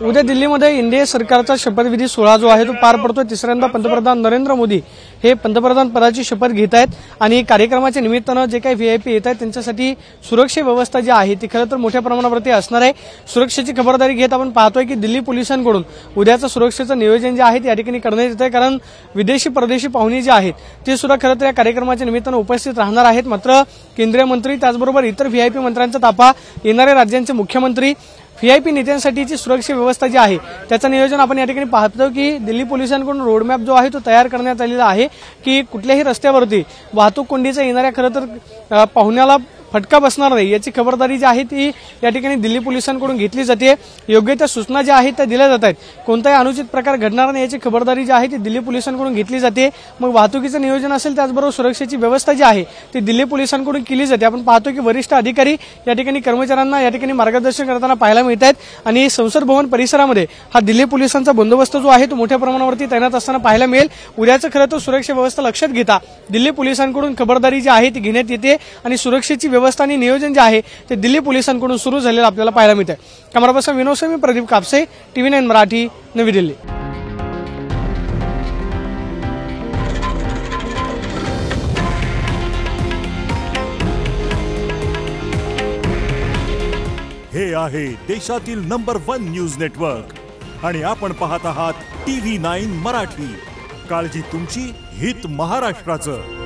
उद्या दिल्लीमध्ये एनडीए सरकारचा शपथविधी सोहळा जो आहे तो पार पडतोय। तिसऱ्यांदा पंतप्रधान नरेंद्र मोदी हे पंतप्रधान पदाची शपथ घेत आहेत आणि कार्यक्रमाच्या निमित्तानं जे काही व्हीआयपी येत आहेत त्यांच्यासाठी सुरक्षा व्यवस्था जी आहे ती खरं तर मोठ्या प्रमाणावरती असणार आहे। सुरक्षेची खबरदारी घेत आपण पाहतोय की दिल्ली पोलिसांकडून उद्याचं सुरक्षेचं नियोजन जे आहे ते या ठिकाणी करण्यात येत आहे, कारण विदेशी परदेशी पाहुणे जे आहेत ते सुद्धा खरं तर या कार्यक्रमाच्या निमित्तानं उपस्थित राहणार आहेत। मात्र केंद्रीय मंत्री त्याचबरोबर इतर व्हीआयपी मंत्र्यांचा ताफा, येणाऱ्या राज्यांचे मुख्यमंत्री, व्हीआयपी नेत्यांसाठीची सुरक्षा व्यवस्था जी आहे त्याचं नियोजन आपण या ठिकाणी पाहतो की दिल्ली पोलिसांकडून रोडमॅप जो आहे तो तयार करण्यात आलेला आहे की कुठल्याही रस्त्यावरती वाहतूक कोंडीचा येणाऱ्या खरं तर पाहुण्याला फटका बसणार नाही याची खबरदारी जी आहे ती या ठिकाणी दिल्ली पोलिसांकडून घेतली जाते। योग्य त्या सूचना ज्या आहेत त्या दिल्या जात आहेत, कोणताही अनुचित प्रकार घडणार नाही याची खबरदारी जी आहे ती दिल्ली पोलिसांकडून घेतली जाते। मग वाहतुकीचं नियोजन असेल त्याचबरोबर सुरक्षेची व्यवस्था जी आहे ती दिल्ली पोलिसांकडून केली जाते। आपण पाहतो की वरिष्ठ अधिकारी या ठिकाणी कर्मचाऱ्यांना या ठिकाणी मार्गदर्शन करताना पाहायला मिळत आहेत आणि संसद भवन परिसरामध्ये हा दिल्ली पोलिसांचा बंदोबस्त जो आहे तो मोठ्या प्रमाणावरती तैनात असताना पाहायला मिळेल। उद्याचं खरं तर सुरक्षा व्यवस्था लक्षात घेता दिल्ली पोलिसांकडून खबरदारी जी आहे ती घेण्यात येते आणि सुरक्षेची व्यवस्था आणि नियोजन जे आहे ते दिल्ली पोलिसांकडून सुरू झालेलं आपल्याला पाहायला मिळतं। कॅमेरा पर्सन विनोद सर, मी प्रदीप कापसे, TV9 मराठी, नवी दिल्ली। हे आहे देशातील नंबर 1 न्यूज नेटवर्क आणि आपण पाहत आहात TV9 मराठी। काळजी तुमची, हित महाराष्ट्राचं।